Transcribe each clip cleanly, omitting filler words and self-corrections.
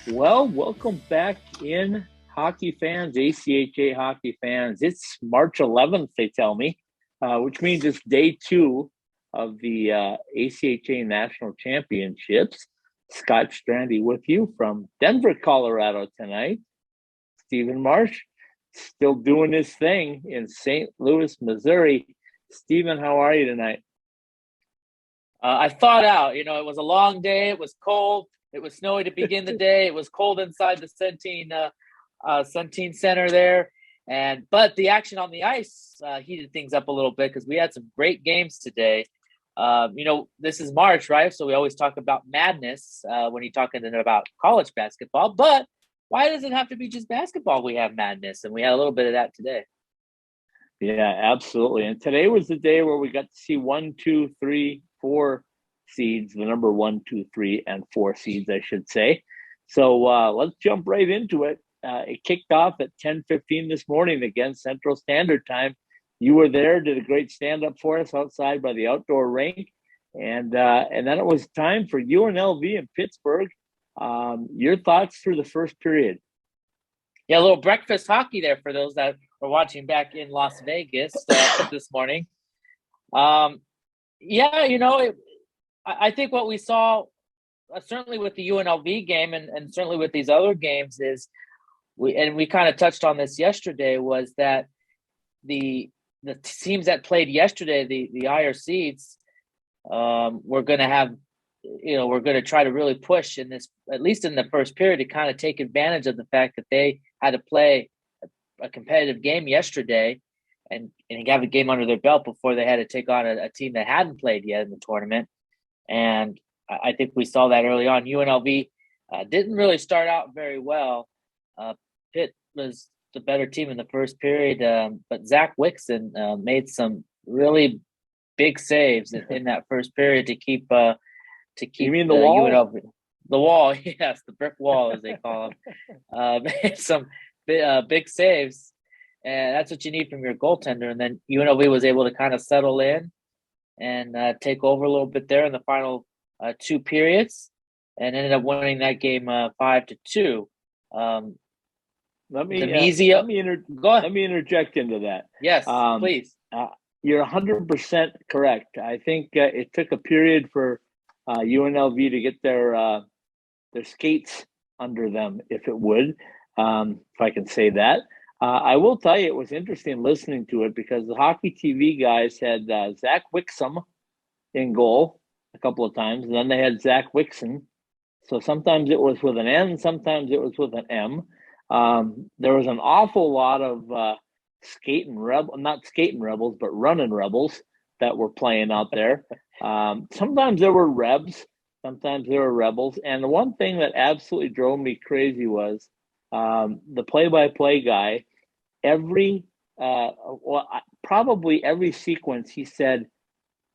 Well, welcome back in hockey fans, ACHA hockey fans. It's March 11th, they tell me, which means it's day two of the ACHA National Championships. Scott Strandy with you from Denver, Colorado tonight. Stephen Marsh still doing his thing in St. Louis, Missouri. Stephen, how are you tonight? I thought out. It was a long day. It was cold. It was snowy to begin the day. It was cold inside the Centene Center there, but the action on the ice heated things up a little bit because we had some great games today. This is March, right? So we always talk about madness when you're talking about college basketball. But why does it have to be just basketball? We have madness, and we had a little bit of that today. Yeah, absolutely. And today was the day where we got to see 1, 2, 3, 4 seeds, the number 1, 2, 3, and 4 seeds, I should say. So let's jump right into it. It kicked off at 10:15 this morning against Central Standard Time. You were there, did a great stand-up for us outside by the outdoor rink. And then it was time for UNLV in Pittsburgh. Your thoughts through the first period? Yeah, a little breakfast hockey there for those that were watching back in Las Vegas this morning. I think what we saw, certainly with the UNLV game and certainly with these other games, is we kind of touched on this yesterday, was that the teams that played yesterday, the higher seeds, we're going to try to really push in this, at least in the first period, to kind of take advantage of the fact that they had to play a competitive game yesterday and have a game under their belt before they had to take on a team that hadn't played yet in the tournament. And I think we saw that early on. UNLV didn't really start out very well. Pitt was the better team in the first period, but Zach Wixon made some really big saves in that first period to keep. You mean the wall? UNLV, the wall, yes, the brick wall as they call them. Made some big saves, and that's what you need from your goaltender. And then UNLV was able to kind of settle in and take over a little bit there in the final two periods, and ended up winning that game 5-2. Let me interject into that. Yes, please. You're 100% correct. I think it took a period for UNLV to get their skates under them, if it would, if I can say that. I will tell you, it was interesting listening to it because the hockey TV guys had Zach Wixom in goal a couple of times, and then they had Zach Wixon. So sometimes it was with an N, sometimes it was with an M. There was an awful lot of not skating rebels, but running rebels that were playing out there. Sometimes there were Rebs, sometimes there were Rebels. And the one thing that absolutely drove me crazy was the play-by-play guy. Probably every sequence he said,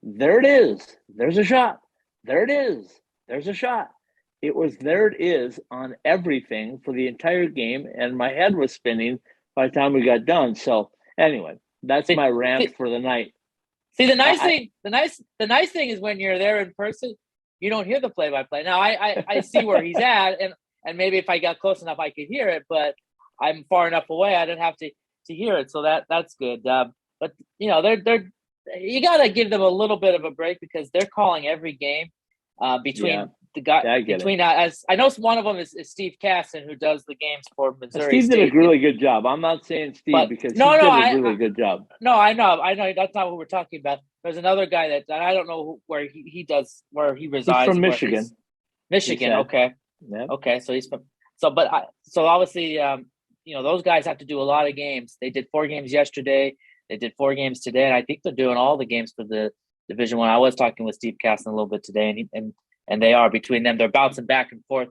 "There it is. There's a shot. There it is. There's a shot." It was "there it is" on everything for the entire game, and my head was spinning by the time we got done. So anyway, that's my rant for the night. See, the nice thing is when you're there in person, you don't hear the play-by-play. Now I see where he's at, and maybe if I got close enough, I could hear it, but I'm far enough away, I didn't have to hear it. So that's good. But they're you got to give them a little bit of a break because they're calling every game between the guy as I know one of them is Steve Casson, who does the games for Missouri Steve State. did a really good job. I'm not saying Steve because he did a really good job. No, I know that's not what we're talking about. There's another guy that I don't know where he resides. He's from Michigan. Michigan, okay. Yep. Okay, so he's from so obviously those guys have to do a lot of games. They did 4 games yesterday. They did 4 games today, and I think they're doing all the games for the Division One. I was talking with Steve Casson a little bit today, and they are between them. They're bouncing back and forth.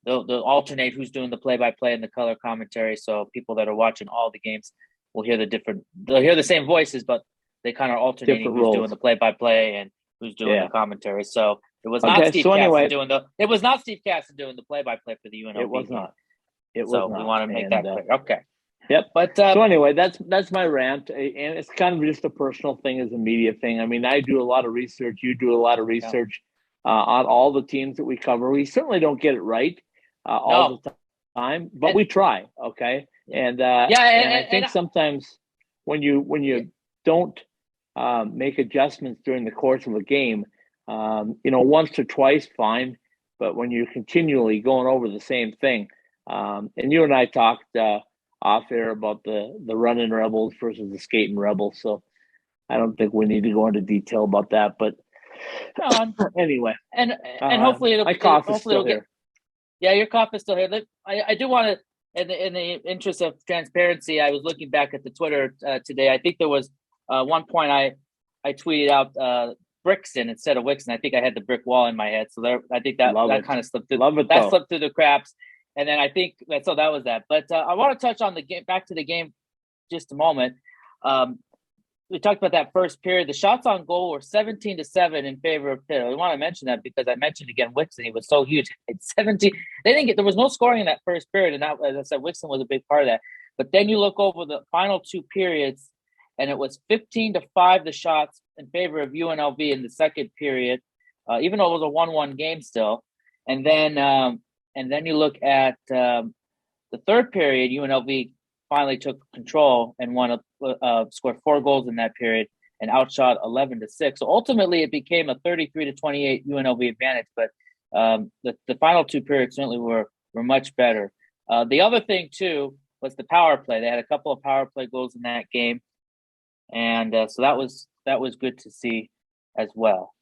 They'll alternate who's doing the play-by-play and the color commentary. So people that are watching all the games will hear they'll hear the same voices, but they kind of alternating who's doing the play-by-play and who's doing the commentary. So it was not Steve Casson doing the play-by-play for the UNLV. It was not. We want to make that clear. Okay. Yep. But so anyway, that's my rant, and it's kind of just a personal thing as a media thing. I mean, I do a lot of research. You do a lot of research on all the teams that we cover. We certainly don't get it right. all the time, but we try. Okay. And I think sometimes when you don't make adjustments during the course of a game, once or twice, fine. But when you're continually going over the same thing, and you and I talked off air about the running Rebels versus the skating Rebels, so I don't think we need to go into detail about that. But anyway, and hopefully my cough is still here. Yeah, your cough is still here. I do want to, in the interest of transparency, I was looking back at the Twitter today. I think there was one point I tweeted out Brixton instead of Wixon. I think I had the brick wall in my head, so I think that kind of slipped through. Slipped through the cracks, and then I think that was that. But I want to touch on the game. Back to the game, just a moment. We talked about that first period. The shots on goal were 17-7 in favor of Pitt. I want to mention that because I mentioned again Wixon. He was so huge. It's 17. They didn't get. There was no scoring in that first period, and that, as I said, Wixon was a big part of that. But then you look over the final two periods, and it was 15-5 the shots in favor of UNLV in the second period, even though it was a 1-1 game still. And then you look at the third period. UNLV finally took control and scored 4 goals in that period and outshot 11-6. So ultimately, it became a 33-28 UNLV advantage. But the final two periods certainly were much better. The other thing too was the power play. They had a couple of power play goals in that game, and so that was good to see as well.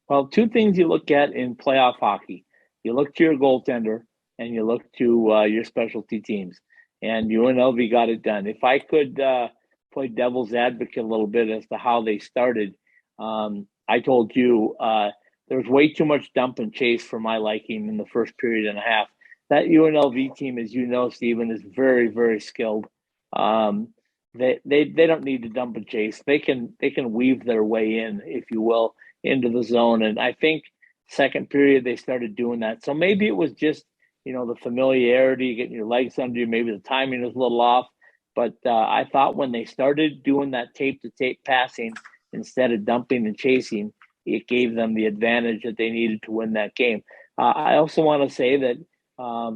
Well, two things you look at in playoff hockey: you look to your goaltender, and you look to your specialty teams. And UNLV got it done. If I could play devil's advocate a little bit as to how they started, I told you there was way too much dump and chase for my liking in the first period and a half. That UNLV team, as you know, Stephen, is very, very skilled. They don't need to dump and chase. They can weave their way in, if you will, into the zone. And I think second period they started doing that. So maybe it was just the familiarity, getting your legs under you. Maybe the timing was a little off. But I thought when they started doing that tape-to-tape passing instead of dumping and chasing, it gave them the advantage that they needed to win that game. I also want to say that, a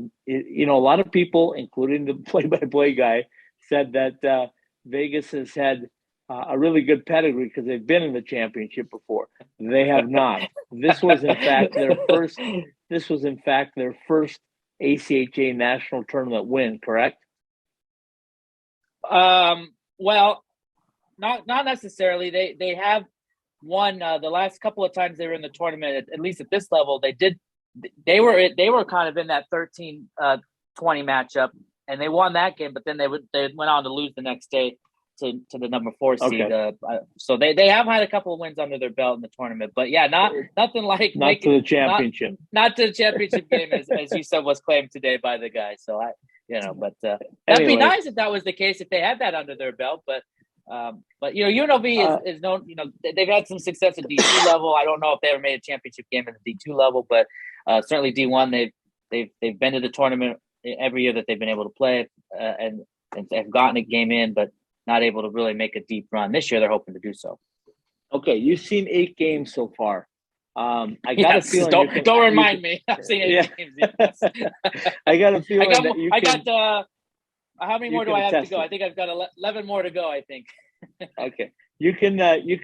lot of people, including the play-by-play guy, said that Vegas has had a really good pedigree because they've been in the championship before. They have not. This was in fact their first ACHA national tournament win, correct? Well, not necessarily. They have won the last couple of times they were in the tournament. At least at this level, they were kind of in that 13-20 matchup, and they won that game. But then they went on to lose the next day to the number 4 seed. Okay. So they have had a couple of wins under their belt in the tournament, but yeah, nothing like to the championship, not to the championship game as you said was claimed today by the guy. So that'd be nice if that was the case, if they had that under their belt. But UNLV is known. They've had some success at D2 level. I don't know if they ever made a championship game at the D2 level, but certainly D1 they've been to the tournament every year that they've been able to play and have gotten a game in, but not able to really make a deep run. This year, they're hoping to do so. Okay, you've seen 8 games so far. I got a feeling. Don't remind me. I've seen 8 games. Yes. I got a feeling how many more do I have to go? I think I've got 11 more to go. I think. Okay, you can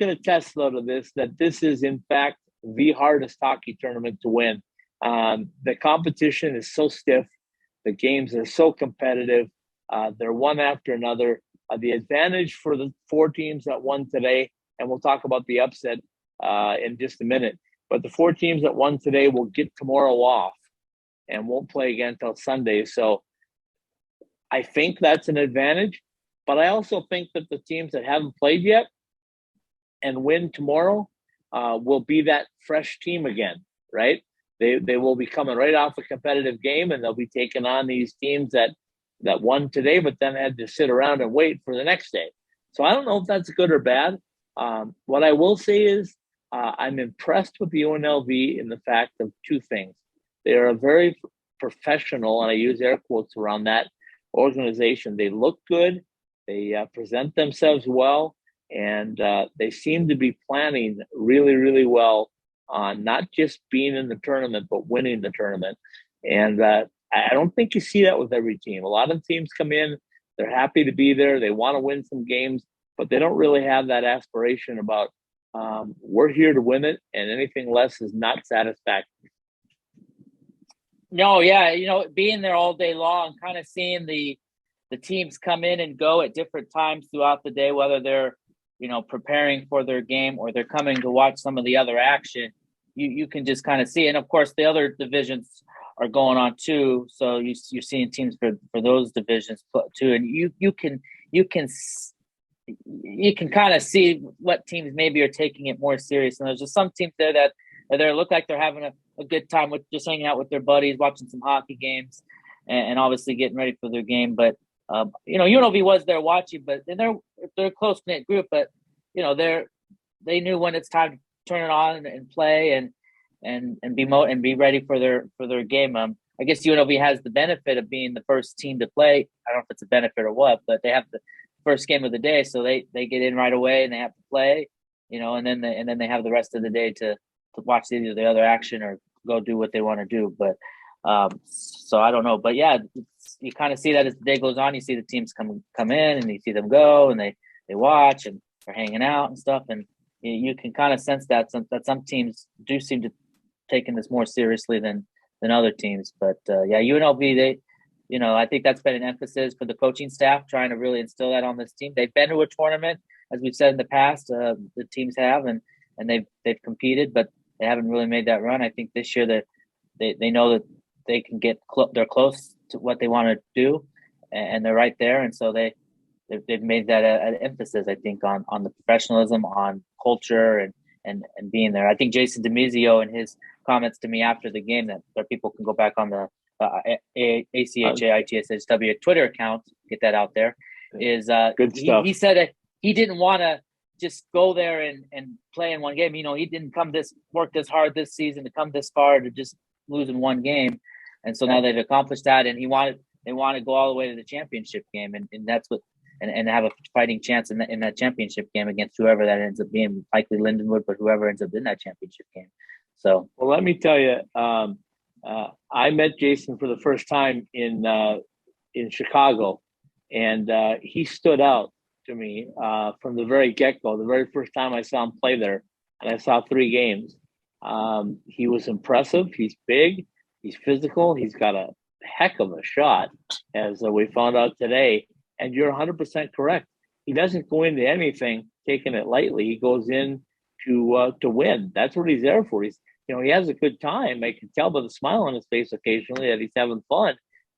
attest though to this, that this is in fact the hardest hockey tournament to win. The competition is so stiff. The games are so competitive. They're one after another. The advantage for the 4 teams that won today, and we'll talk about the upset in just a minute, but the 4 teams that won today will get tomorrow off and won't play again until Sunday. So I think that's an advantage, but I also think that the teams that haven't played yet and win tomorrow will be that fresh team again, right? They will be coming right off a competitive game, and they'll be taking on these teams that won today, but then had to sit around and wait for the next day. So I don't know if that's good or bad. What I will say is I'm impressed with the UNLV in the fact of 2 things. They are a very professional, and I use air quotes around that, organization. They look good. They present themselves well, and they seem to be planning really, really well on not just being in the tournament, but winning the tournament. And I don't think you see that with every team. A lot of teams come in, they're happy to be there, they want to win some games, but they don't really have that aspiration about we're here to win it, and anything less is not satisfactory. No, yeah, being there all day long, kind of seeing the teams come in and go at different times throughout the day, whether they're preparing for their game or they're coming to watch some of the other action. You can just kind of see, and of course the other divisions are going on too, so you're seeing teams for those divisions too, and you can kind of see what teams maybe are taking it more serious. And there's just some teams there that look like they're having a good time with just hanging out with their buddies, watching some hockey games, and obviously getting ready for their game. But UNLV was there watching, but they're a close knit group. But they knew when it's time to turn it on and play and be ready for their game. I guess UNLV has the benefit of being the first team to play. I don't know if it's a benefit or what, but they have the first game of the day, so they get in right away and they have to play, and then they have the rest of the day to watch either the other action or go do what they want to do. But so I don't know, but yeah, you kind of see that as the day goes on. You see the teams come in and you see them go, and they watch and they're hanging out and stuff, and you can kind of sense that some teams do seem to taking this more seriously than other teams. But yeah, UNLV, I think that's been an emphasis for the coaching staff, trying to really instill that on this team. They've been to a tournament, as we've said in the past. The teams have, and they've competed, but they haven't really made that run. I think this year that they know that they can they're close to what they want to do, and they're right there. And so they've made that an emphasis, I think, on the professionalism, on culture, and being there. I think Jason DeMizio in his comments to me after the game that people can go back on the ACHA ITSHW Twitter account, get that out there, is good stuff. He said that he didn't want to just go there and play in one game. He didn't work this hard this season to come this far to just lose in one game. And so now they've accomplished that, and they want to go all the way to the championship game, and that's what and have a fighting chance in that championship game against whoever that ends up being, likely Lindenwood, but whoever ends up in that championship game. So, well, let me tell you, I met Jason for the first time in Chicago, and he stood out to me from the very get-go. The very first time I saw him play there, and I saw 3 games. He was impressive. He's big. He's physical. He's got a heck of a shot, as we found out today. And you're 100% correct. He doesn't go into anything taking it lightly. He goes in to win. That's what he's there for. He has a good time. I can tell by the smile on his face occasionally that he's having fun.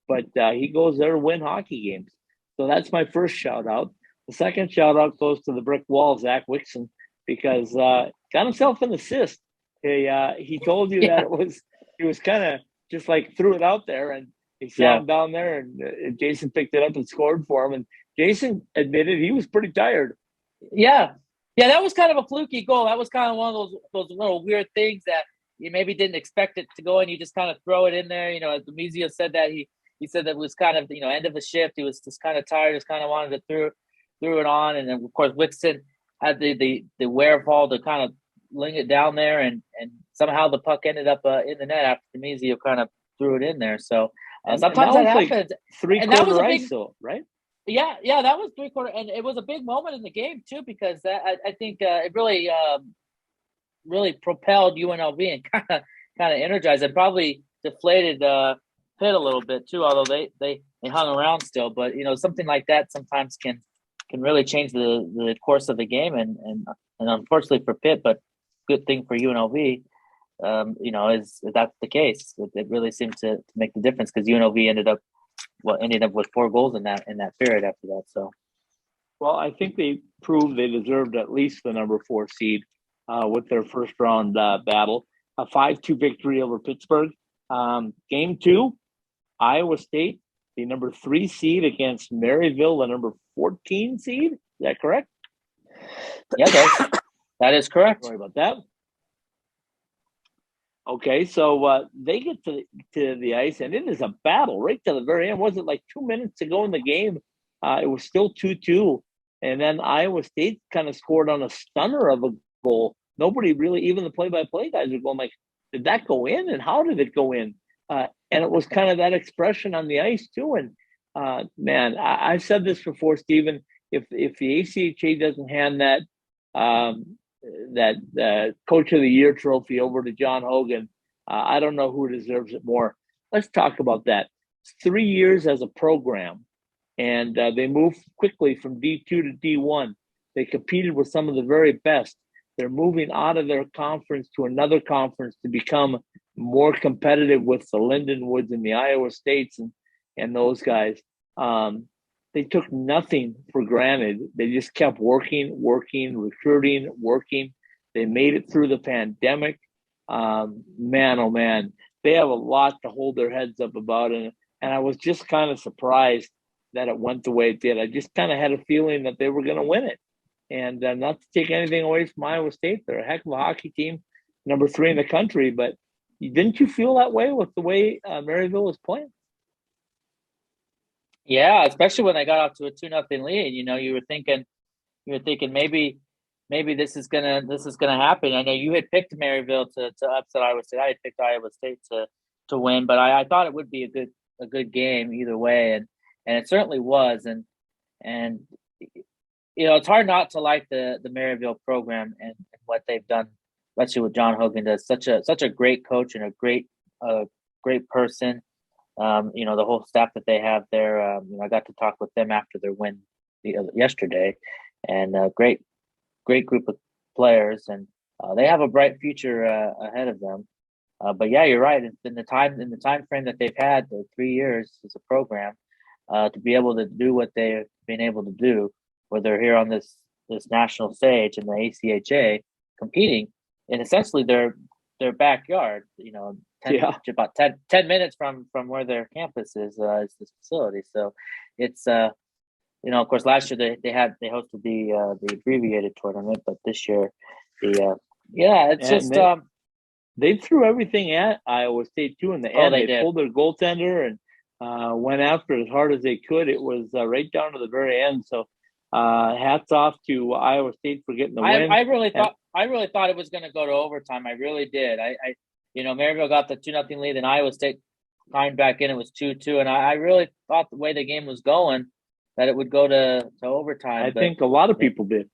But he goes there to win hockey games. So that's my first shout out. The second shout out goes to the brick wall, Zach Wixon, because got himself an assist. He told you that it was kind of just like threw it out there, and he sat him down there, and Jason picked it up and scored for him. And Jason admitted he was pretty tired. Yeah, that was kind of a fluky goal. That was kind of one of those little weird things that you maybe didn't expect it to go in. You just kind of throw it in there. As Demizio said that he said that it was kind of end of a shift. He was just kind of tired, just kind of wanted to throw it on. And then of course Wixon had the wherewithal to kind of ling it down there, and somehow the puck ended up in the net after Demizio kind of threw it in there. So sometimes that happens. Like 3/4 ice, right? Yeah, that was 3/4, and it was a big moment in the game too, because I think it really really propelled UNLV and kind of energized and probably deflated Pitt a little bit too. Although they hung around still, but something like that sometimes can really change the course of the game, and unfortunately for Pitt, but good thing for UNLV. Is that's the case. It really seemed to make the difference, because UNLV ended up with 4 goals in that period after that. So, well, I think they proved they deserved at least the number 4 seed with their first round battle, a 5-2 victory over Pittsburgh. Game 2, Iowa State, the number 3 seed against Maryville, the number 14 seed. Is that correct? Yeah, that is correct. Sorry about that. Okay, so they get to the ice, and it is a battle right to the very end. Wasn't like 2 minutes to go in the game. It was still 2-2, and then Iowa State kind of scored on a stunner of a goal. Nobody really, even the play-by-play guys, are going like, did that go in, and how did it go in? and it was kind of that expression on the ice too. And man, I've said this before, Stephen. If the ACHA doesn't hand that Coach of the Year trophy over to John Hogan, I don't know who deserves it more. Let's talk about that. 3 years as a program, and they moved quickly from D2 to D1. They competed with some of the very best. They're moving out of their conference to another conference to become more competitive with the Lindenwoods and the Iowa States and those guys. They took nothing for granted. They just kept working, recruiting, working. They made it through the pandemic. Man, oh man, they have a lot to hold their heads up about. And I was just kind of surprised that it went the way it did. I just kind of had a feeling that they were going to win it. And not to take anything away from Iowa State, they're a heck of a hockey team, number 3 in the country. But didn't you feel that way with the way Maryville was playing? Yeah, especially when they got off to a 2-0 lead. You were thinking maybe this is gonna happen. I know you had picked Maryville to upset Iowa State. I had picked Iowa State to win, but I thought it would be a good game either way, and it certainly was. And it's hard not to like the Maryville program and what they've done, especially what John Hogan does. Such a great coach and a great person. The whole staff that they have there. I got to talk with them after their win yesterday, and great group of players, and they have a bright future ahead of them. But yeah, you're right. In the time frame that they've had, the 3 years as a program, to be able to do what they've been able to do, where they're here on this national stage in the ACHA, competing in essentially their backyard. 10 minutes from where their campus is this facility. So it's of course last year they hosted the abbreviated tournament, but this year they threw everything at Iowa State too in the end. They pulled their goaltender and went after it as hard as they could. It was right down to the very end. So hats off to Iowa State for getting the win. I really thought it was going to go to overtime. I really did. Maryville got the 2-0 lead, and Iowa State climbed back in. It was 2-2, and I really thought the way the game was going that it would go to overtime. I think a lot of people did.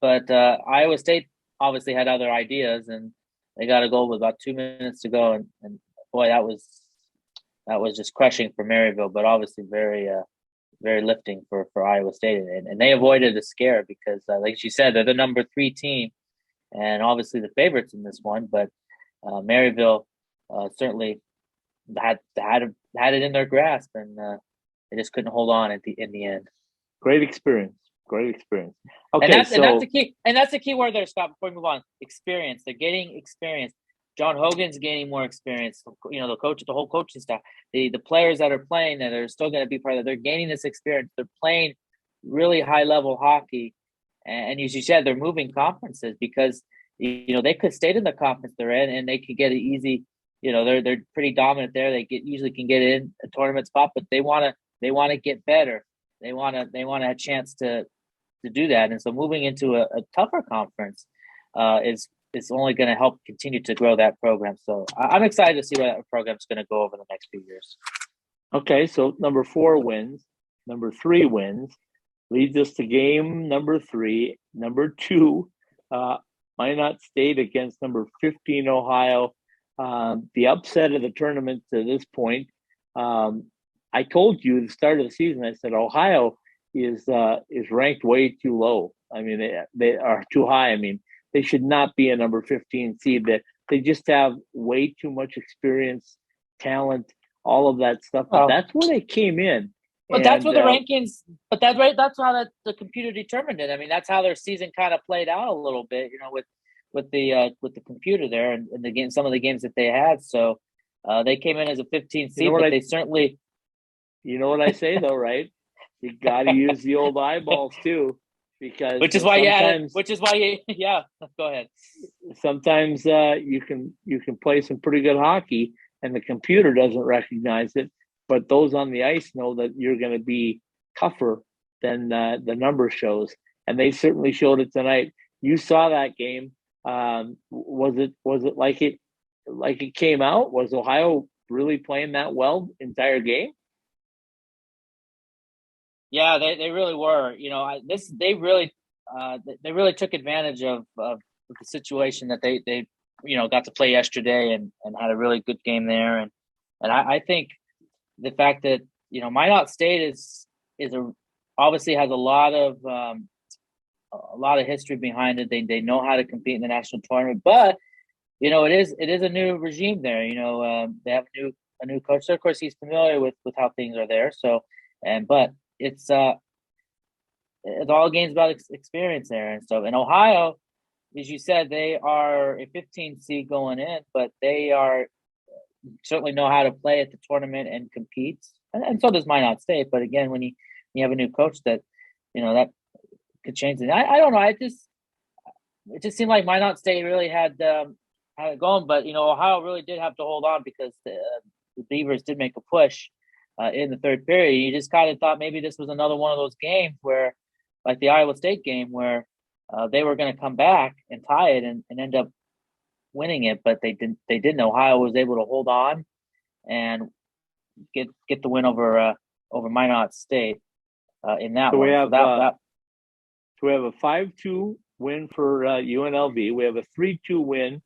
But Iowa State obviously had other ideas, and they got a goal with about 2 minutes to go, and boy, that was just crushing for Maryville, but obviously very very lifting for Iowa State, and they avoided a scare because, like you said, they're the number 3 team, and obviously the favorites in this one, but Maryville certainly had it in their grasp, and they just couldn't hold on in the end. Great experience. Okay, and that's the key word there, Scott. Before we move on, experience. They're getting experience. John Hogan's gaining more experience. The whole coaching staff, the players that are playing that are still going to be part of it, they're gaining this experience. They're playing really high level hockey, and as you said, they're moving conferences because they could stay in the conference they're in, and they could get an easy. They're pretty dominant there. They usually can get in a tournament spot, but they want to get better. They want a chance to do that, and so moving into a tougher conference is only going to help continue to grow that program. So I'm excited to see where that program's going to go over the next few years. Okay, so number 4 wins, number 3 wins, leads us to game number 3. Number 2, Minot State against number 15 Ohio. The upset of the tournament to this point. I told you at the start of the season, I said Ohio is ranked way too low. I mean, they are too high. I mean, they should not be a number 15 seed. That they just have way too much experience, talent, all of that stuff. But that's where they came in. But that's where the rankings. But that's how the computer determined it. I mean, that's how their season kind of played out a little bit. With the computer there and the game, some of the games that they had. So they came in as a 15 seed, but they certainly. You know what I say though, right? You got to use the old eyeballs too, because which is why yeah. Go ahead. Sometimes you can play some pretty good hockey, and the computer doesn't recognize it, but those on the ice know that you're going to be tougher than the number shows, and they certainly showed it tonight. You saw that game. Was it like it came out? Was Ohio really playing that well entire game. Yeah, they really were. They really took advantage of the situation that they got to play yesterday and had a really good game there. And I think the fact that Minot State is obviously has a lot of history behind it. They know how to compete in the national tournament, but it is a new regime there. They have a new coach. So of course, he's familiar with how things are there. So but it's all games about experience there. And so in Ohio, as you said, they are a 15 seed going in, but they are certainly know how to play at the tournament and compete. And so does Minot State. But again, when you have a new coach that that could change it. I don't know. It just seemed like Minot State really had it going, but Ohio really did have to hold on because the Beavers did make a push in the third period. You just kind of thought maybe this was another one of those games where, like the Iowa State game, where they were going to come back and tie it and end up winning it, but they didn't. They didn't. Ohio was able to hold on and get the win over Minot State in that so one. So we have a 5-2 win for UNLV. We have a 3-2 win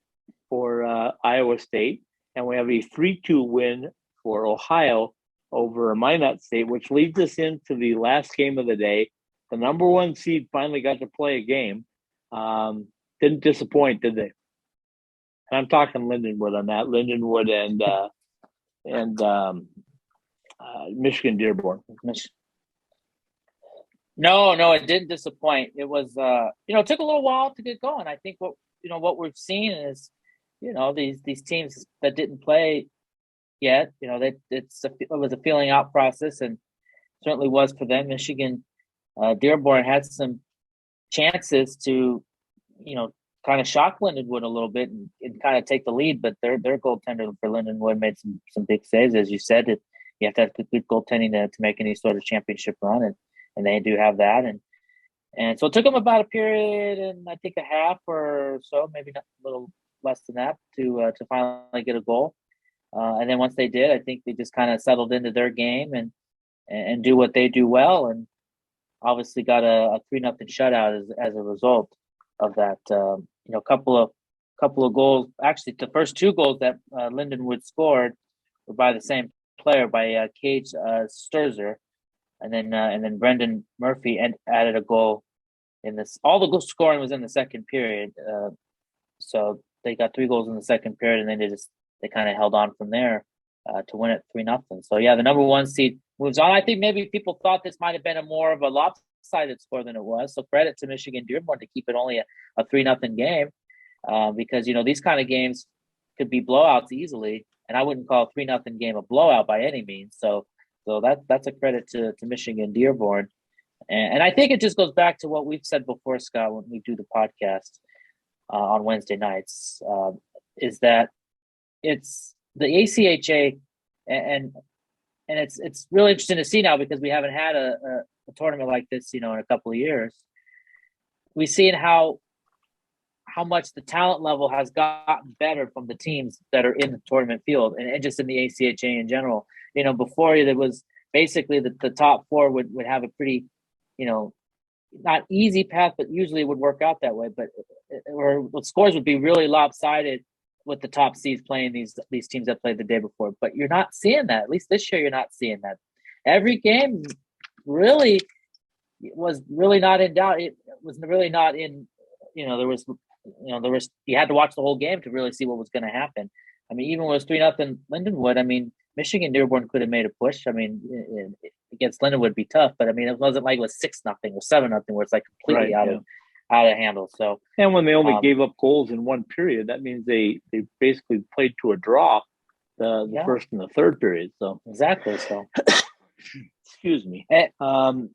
for Iowa State, and we have a 3-2 win for Ohio over Minot State, which leads us into the last game of the day. The number one seed finally got to play a game. Didn't disappoint, did they? And I'm talking Lindenwood on that. Lindenwood and Michigan Dearborn. No, it didn't disappoint. It was, it took a little while to get going. I think what we've seen is, these teams that didn't play yet, it was a feeling out process, and certainly was for them. Michigan Dearborn had some chances to, kind of shock Lindenwood a little bit and kind of take the lead, but their goaltender for Lindenwood made some big saves, as you said. You have to have good goaltending to make any sort of championship run, and they do have that, and so it took them about a period and I think a half or so, maybe not a little less than that, to finally get a goal. And then once they did, I think they just kind of settled into their game and do what they do well, and obviously got a 3-0 shutout as a result of that. Couple of goals. Actually, the first two goals that Lindenwood scored were by the same player, by Cage Sturzer. And then Brendan Murphy added a goal in this. All the goal scoring was in the second period, so they got 3 goals in the second period, and then they kind of held on from there to win it 3-0. So yeah, the number one seed moves on. I think maybe people thought this might have been more of a lopsided score than it was. So credit to Michigan Dearborn to keep it only a 3-0 game, because these kind of games could be blowouts easily, and I wouldn't call a 3-0 game a blowout by any means. So that's a credit to Michigan Dearborn. And I think it just goes back to what we've said before, Scott, when we do the podcast on Wednesday nights, is that it's the ACHA, and it's really interesting to see now because we haven't had a tournament like this, in a couple of years. We see how much the talent level has gotten better from the teams that are in the tournament field and just in the ACHA in general. Before it was basically the top 4 would have a pretty, not easy path, but usually it would work out that way. But the scores would be really lopsided with the top seeds playing these teams that played the day before. But you're not seeing that. At least this year, you're not seeing that. Every game really was really not in doubt. It was really not in. There was you had to watch the whole game to really see what was going to happen. I mean, even when it was 3-0 Lindenwood, I mean, Michigan Dearborn could have made a push. I mean, against Lindenwood would be tough, but I mean, it wasn't like it was 6-0 or 7-0 where it's like completely out of handle. So, and when they only gave up goals in one period, that means they basically played to a draw the first and the third period. So exactly. So, excuse me. And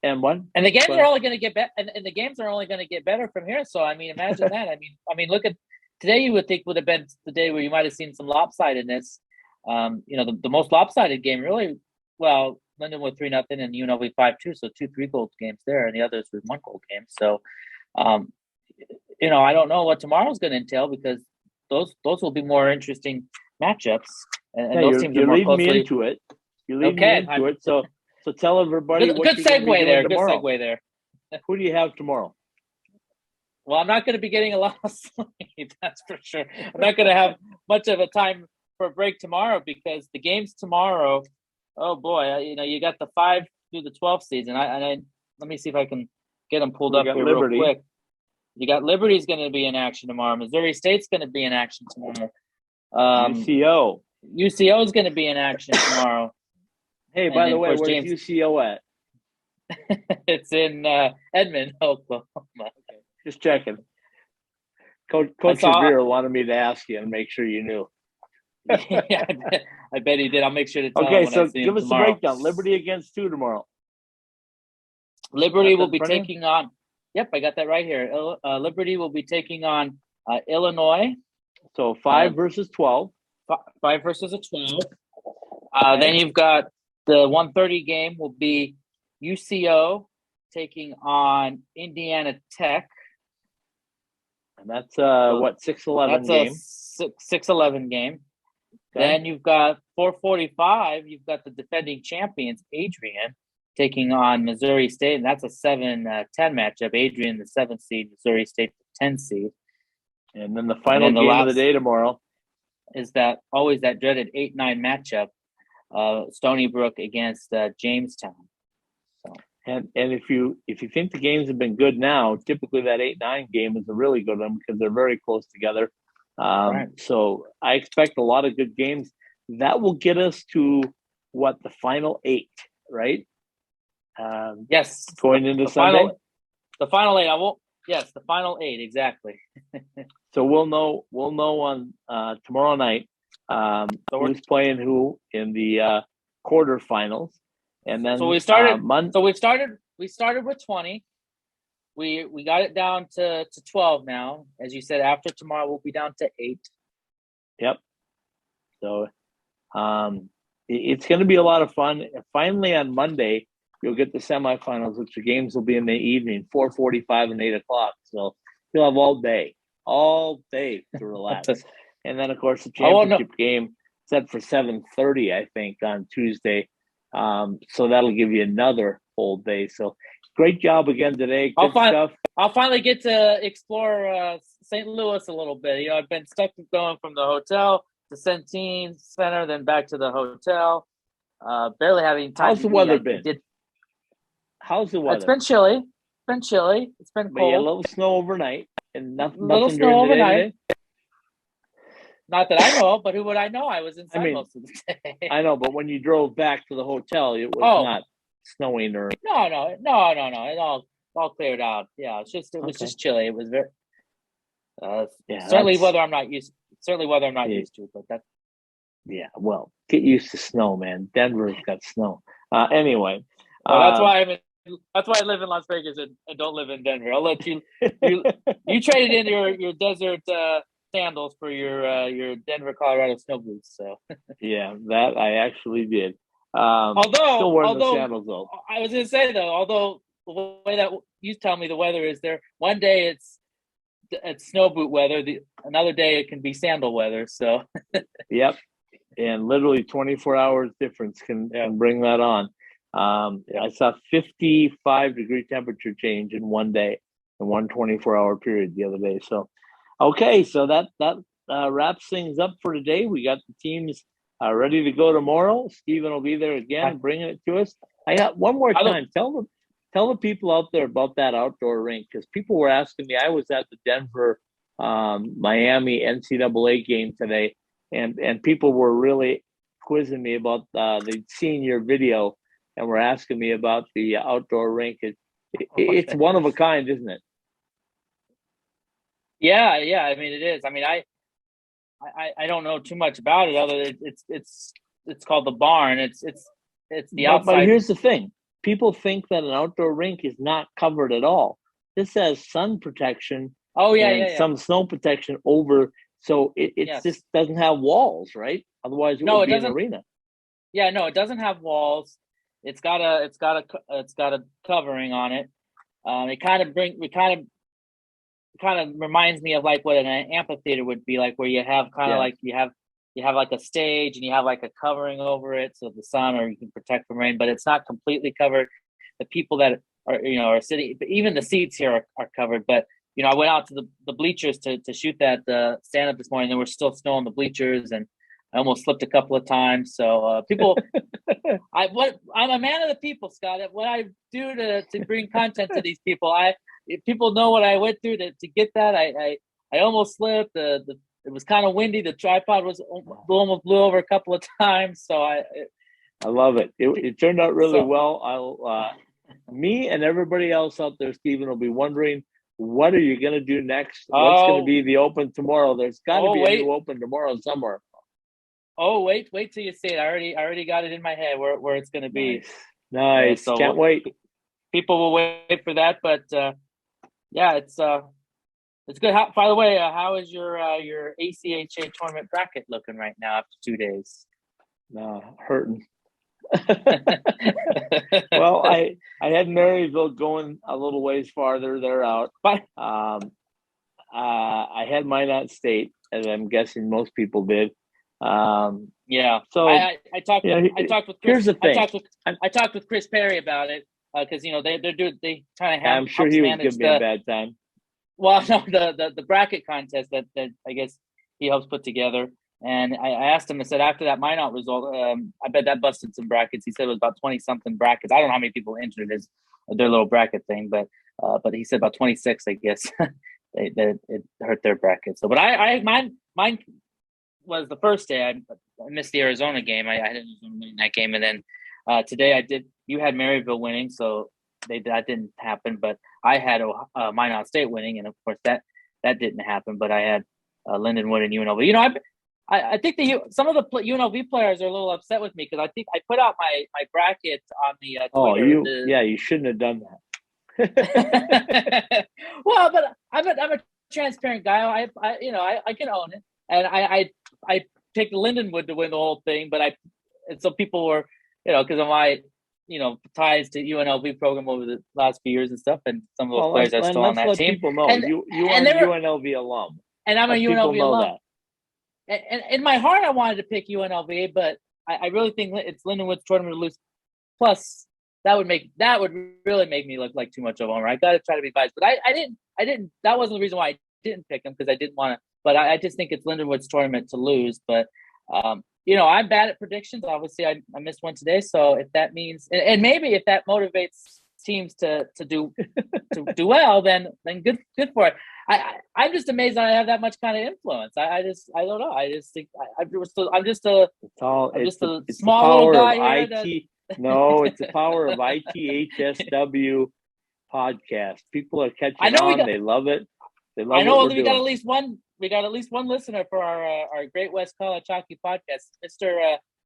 the games are only going to get better, and the games are only going to get better from here. So, I mean, imagine that. I mean, look at today. You would think would have been the day where you might have seen some lopsidedness. The most lopsided game, really. Well, Lindenwood 3-0 and UNLV 5-2, so 2 3-goal games there, and the others were 1-goal games. So, I don't know what tomorrow's going to entail because those will be more interesting matchups, and Yeah, those teams are you're more leading me closely. into it. You're leading me into it. So tell everybody Good, what good you're going to be segue doing there. tomorrow. Good segue there. Who do you have tomorrow? Well, I'm not going to be getting a lot of sleep, that's for sure. I'm not going to have much of a time for a break tomorrow because the games tomorrow, oh boy, you got the 5 through the 12 season. Let me see if I can get them pulled up here Liberty. real quick. You got Liberty's going to be in action tomorrow. Missouri State's going to be in action tomorrow. UCO is going to be in action tomorrow. Hey, And by then, the of way, course, where's James- UCO at? It's in Edmond, Oklahoma. Okay, just checking. Coach Revere wanted me to ask you and make sure you knew. Yeah, I bet he did. I'll make sure to tell him Okay, when so I see give him us tomorrow. the breakdown. Liberty against who tomorrow? Liberty Got that will in be front of you? taking on. Yep, I got that right here. Liberty will be taking on Illinois. So 5 versus 12. 5 versus a 12. Then you've got the 1:30 game will be UCO taking on Indiana Tech. And that's what 6-11 game. That's a 6-11 game. Okay. Then you've got 4:45. You've got the defending champions Adrian taking on Missouri State, and that's a 7-10 matchup. Adrian, the 7th seed, Missouri State, the 10th seed. And then the final game of the day tomorrow is always that dreaded 8-9 matchup, Stony Brook against Jamestown. So. And if you think the games have been good now, typically that 8-9 game is a really good one because they're very close together. Right. So I expect a lot of good games. That will get us to the final 8, right? Yes. Going into Sunday. The final 8. Yes, the final 8 exactly. So we'll know on tomorrow night who's playing who in the quarterfinals, and then we started. We started with 20. We got it down to 12 now. As you said, after tomorrow we'll be down to 8. Yep. So it's going to be a lot of fun. Finally on Monday you'll get the semifinals, which the games will be in the evening, 4:45 and 8 o'clock. So you'll have all day to relax. And then of course the championship game set for 7:30, I think, on Tuesday. So that'll give you another whole day. So great job again today. Good stuff. I'll finally get to explore St. Louis a little bit. I've been stuck going from the hotel to Centene Center, then back to the hotel. Barely having time. How's the weather been? How's the weather? It's been chilly. It's been cold. But a little snow overnight and nothing snow during overnight. the day. Not that I know of, but who would I know? I was inside most of the day. I know, but when you drove back to the hotel, it was not snowing or no. It all cleared out. Yeah, it was just chilly. It was very certainly weather I'm not used to, but that well, get used to snow, man. Denver's got snow. Anyway. That's why I live in Las Vegas and don't live in Denver. I'll let you you traded in your desert sandals for your Denver, Colorado snow boots. So yeah, that I actually did. Although the sandals though. I was gonna say though, although the way that you tell me the weather is there, one day it's snow boot weather, another day it can be sandal weather. So yep, and literally 24 hours difference can bring that on. I saw 55-degree temperature change in one day, in one 24-hour period the other day. So, okay, so that wraps things up for today. We got the teams ready to go tomorrow. Steven will be there again, bringing it to us. I got one more time. Tell the people out there about that outdoor rink, because people were asking me. I was at the Denver Miami NCAA game today, and people were really quizzing me about they'd seen your video. And we're asking me about the outdoor rink. It's one of a kind, isn't it? Yeah. I mean, it is. I mean, I don't know too much about it other than it's called the barn. It's the outside. But here's the thing: people think that an outdoor rink is not covered at all. This has sun protection. Some snow protection over, so it just doesn't have walls, right? Otherwise, it would be an arena. Yeah, no, it doesn't have walls. It's got a covering on it. It kind of reminds me of like what an amphitheater would be like, where you have kind of like you have you have like a stage and you have like a covering over it so the sun or you can protect from rain, but it's not completely covered. The people that are sitting, even the seats here are covered. But I went out to the bleachers to shoot that stand up this morning. There was still snow on the bleachers, and I almost slipped a couple of times. So people, I'm a man of the people, Scott. What I do to bring content to these people, if people know what I went through to get that. I almost slipped. It was kind of windy. The tripod almost blew over a couple of times. So I love it. It turned out really well. Me and everybody else out there, Stephen, will be wondering, what are you going to do next? What's going to be the Open tomorrow? There's got to be a new Open tomorrow somewhere. Oh, wait till you see it. I already got it in my head where it's going to be. Nice. So can't wait. People will wait for that, but yeah, it's good. By the way, how is your ACHA tournament bracket looking right now after 2 days? Hurting. Well, I had Maryville going a little ways farther. They're out. But I had Minot State, as I'm guessing most people did. Yeah. So I talked with Chris. Here's the thing. I talked with Chris Perry about it because they kind of have. I'm sure he was giving me a bad time. Well, no, the bracket contest that I guess he helps put together. And I asked him, I said, after that Minot result, I bet that busted some brackets. He said it was about 20-something brackets. I don't know how many people entered their little bracket thing, but he said about 26, I guess, that it hurt their bracket. So, but mine was the first day. I missed the Arizona game. I didn't win that game. And then today I did. You had Maryville winning, so that didn't happen. But I had Minot State winning, and of course that didn't happen. But I had Lindenwood and UNLV. I think some of the UNLV players are a little upset with me because I think I put out my bracket on the Twitter. You shouldn't have done that. Well, but I'm a transparent guy. I can own it, and I picked Lindenwood to win the whole thing. But so people were because of my ties to UNLV program over the last few years and stuff, and some of those players are still on that team. People know you are an UNLV alum, and I'm a UNLV alum. That. And in my heart, I wanted to pick UNLV, but I really think it's Lindenwood's tournament to lose. Plus, that would really make me look like too much of a homer. I got to try to be biased, but I didn't. That wasn't the reason why I didn't pick him because I didn't want to. But I just think it's Lindenwood's tournament to lose. But I'm bad at predictions. Obviously, I missed one today. So if that means, and maybe if that motivates teams to do well, then good for it. I'm just amazed that I have that much kind of influence. I don't know. I just think I'm just a small little guy here. No, it's the power of ITHSW podcast. People are catching on. They love it. I know we got at least one. We got at least one listener for our Great West College Hockey podcast.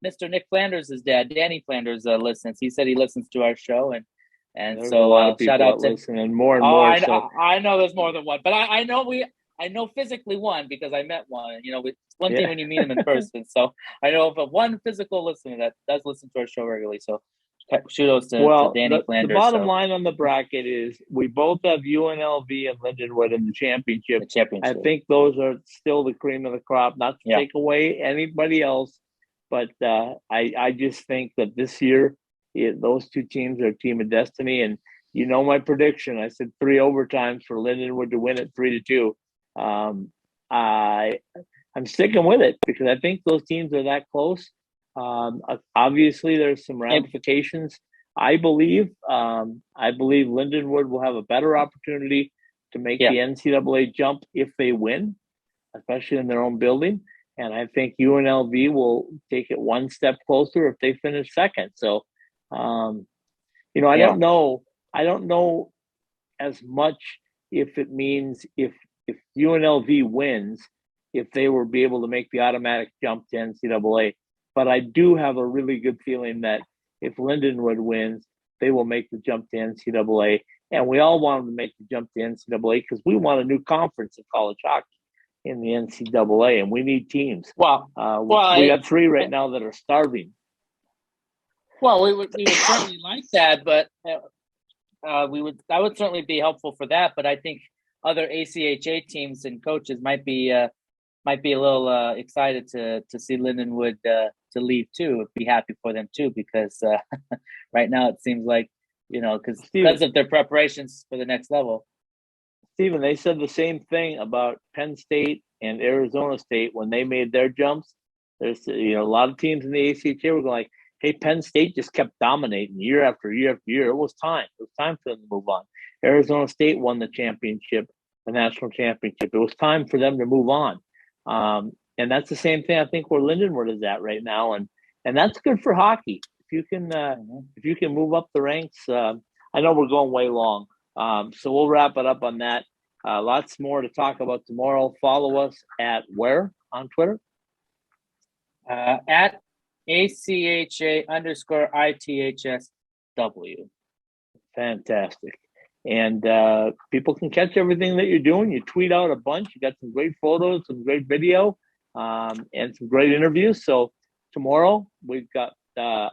Mr. Nick Flanders' dad, Danny Flanders, listens. He said he listens to our show and so a lot of people shout out to listening more and more. I know there's more than one, but I know physically one because I met one. It's one thing when you meet him in person. So I know of one physical listener that does listen to our show regularly. So kudos to Danny Flanders. The bottom line on the bracket is we both have UNLV and Lindenwood in the championship. I think those are still the cream of the crop. Not to take away anybody else, but I just think that this year those two teams are a team of destiny. And my prediction. I said 3 overtimes for Lindenwood to win it 3-2. I'm sticking with it because I think those teams are that close. Obviously, there's some ramifications. I believe Lindenwood will have a better opportunity to make the NCAA jump if they win, especially in their own building. And I think UNLV will take it one step closer if they finish second. So, I don't know. I don't know as much if it means if UNLV wins, if they will be able to make the automatic jump to NCAA. But I do have a really good feeling that if Lindenwood wins, they will make the jump to NCAA. And we all want them to make the jump to NCAA because we want a new conference in college hockey in the NCAA, and we need teams. We got 3 right now that are starving. Well, we would certainly like that, but that would certainly be helpful for that. But I think other ACHA teams and coaches might be might be a little excited to see Lindenwood to leave too. Be happy for them too, because right now it seems like, because of their preparations for the next level. Stephen, they said the same thing about Penn State and Arizona State when they made their jumps. There's a lot of teams in the ACHA were going like, hey, Penn State just kept dominating year after year after year. It was time. It was time for them to move on. Arizona State won the championship, the national championship. It was time for them to move on. And that's the same thing I think where Lindenwood is at right now, and that's good for hockey. If you can move up the ranks, I know we're going way long, so we'll wrap it up on that. Lots more to talk about tomorrow. Follow us at where on Twitter? At ACHA_ITHSW. Fantastic. And people can catch everything that you're doing. You tweet out a bunch. You got some great photos, some great video, and some great interviews. So tomorrow we've got the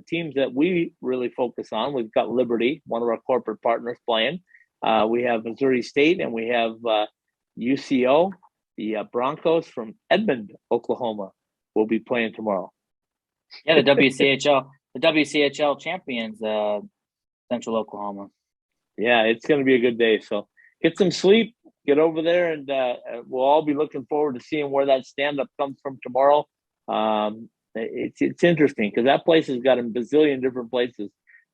teams that we really focus on. We've got Liberty, one of our corporate partners, playing. We have Missouri State, and we have UCO, the Broncos from Edmond, Oklahoma, will be playing tomorrow. Yeah, the WCHL champions, Central Oklahoma. Yeah, it's going to be a good day. So get some sleep, get over there, and we'll all be looking forward to seeing where that stand-up comes from tomorrow. It's interesting because that place has got a bazillion different places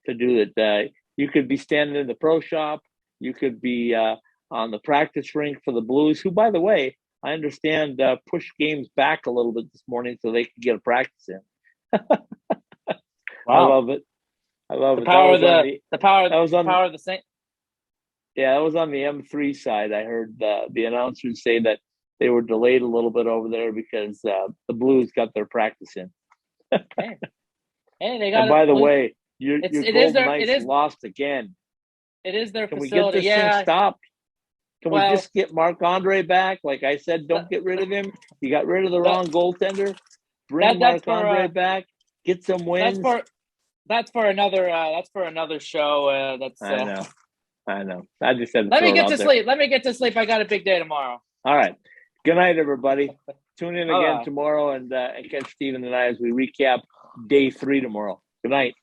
to do it. You could be standing in the pro shop. You could be on the practice rink for the Blues, who, by the way, I understand pushed games back a little bit this morning so they could get a practice in. Wow. I love it. The power of the Saint. Yeah, that was on the M3 side. I heard the announcers say that they were delayed a little bit over there because the Blues got their practice in. Hey, they got. And by the way, your Golden Knights lost again. It is their facility. Can we get this thing stopped? Can we just get Marc-Andre back? Like I said, don't get rid of him. You got rid of the wrong goaltender. Bring Marc-Andre back. Get some wins. That's for another show. I know. I just said. Let me get to sleep. I got a big day tomorrow. All right. Good night, everybody. Tune in again tomorrow and catch Stephen and I as we recap day 3 tomorrow. Good night.